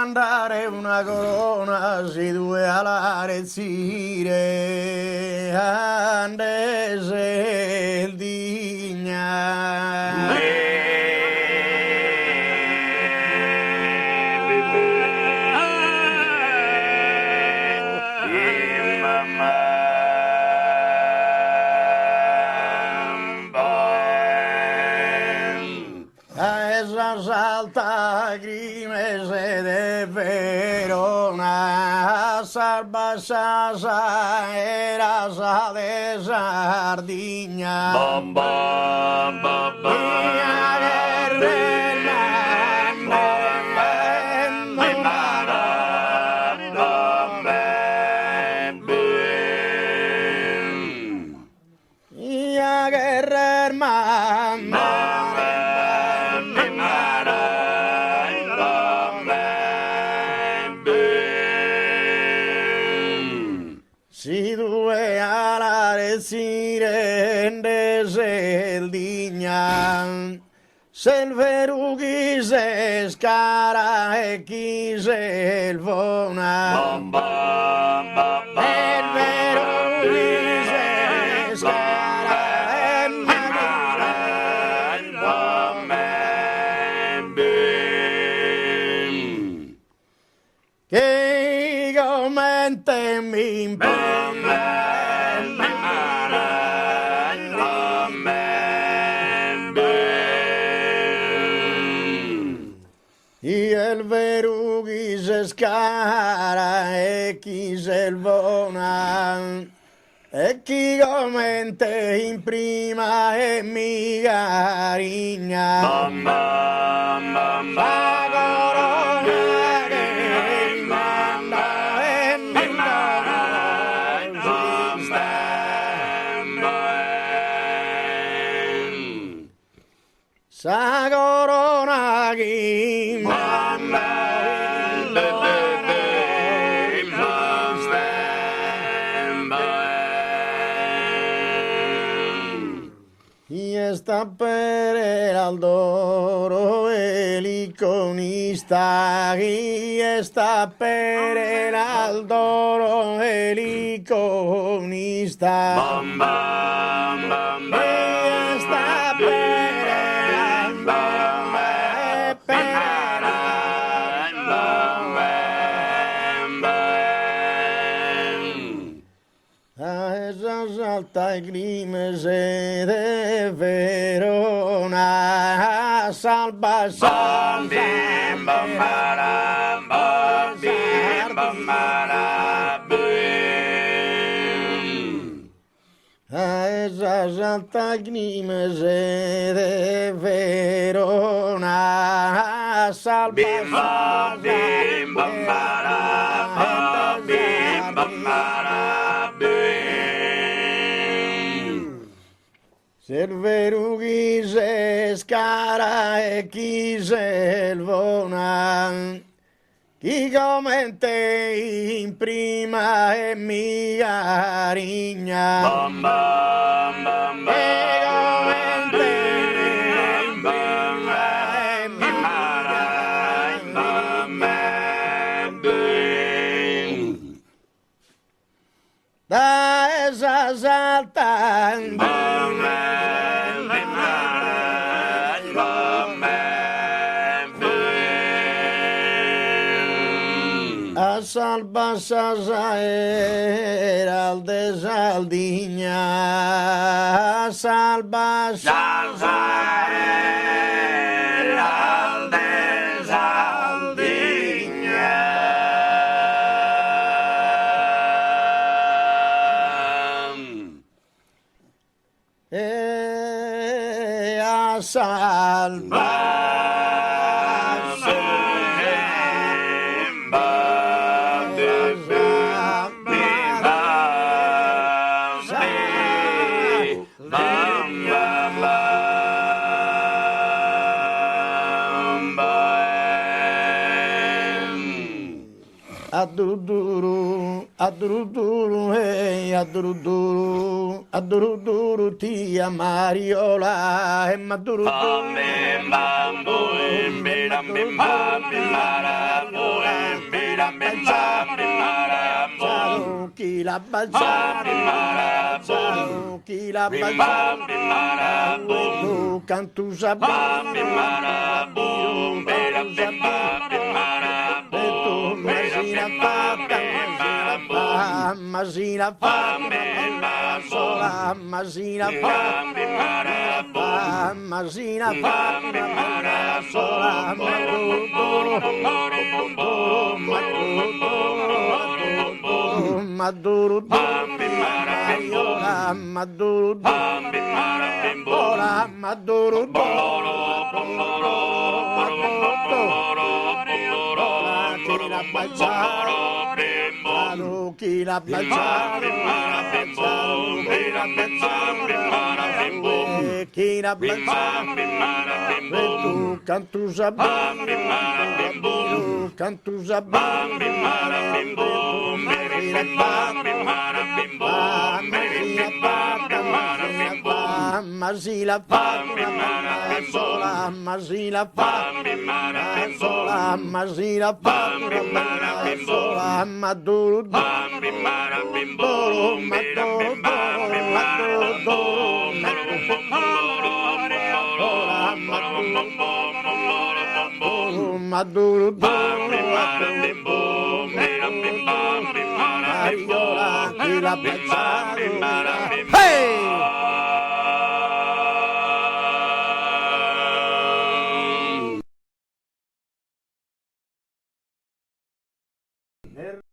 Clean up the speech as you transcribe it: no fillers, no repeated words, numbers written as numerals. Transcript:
mandare una corona si due alla rezzire andese il digna. Salta grime se de Verona salva sasa era sa de Sardigna bam bam bam si due alare sirende el digna se il verughi se scara e chi se il vona il verughi se scara e magara il vona che commente mi impone il verughi se scara e chi se il vona e chi commente in prima e mi carigna la corona che manda e mi sa corona che y está per el aldoro el iconista y está per el aldoro el iconista y está per el aldoro a esas altas grimes de Verona salva a esas altas grimes de Verona salva se il verughi se scara e chi se il vona chi commente in prima e mi carigna e commente in prima e mi carigna da esa saltando a salva sasa era al de Sardigna salva sasa era al de Sardigna e a salva Aduruduru, hey, aduruduru, tia Mariola, e maduruduru. la baciare, chi la baciare, tu cantusa Masina fa, sola, masina fa, masina fa, sola, maduro, maduro, chi la baciare, chi la baciare, tu cantusa cantusa masila sola masila sola masila sola maduro maduro hey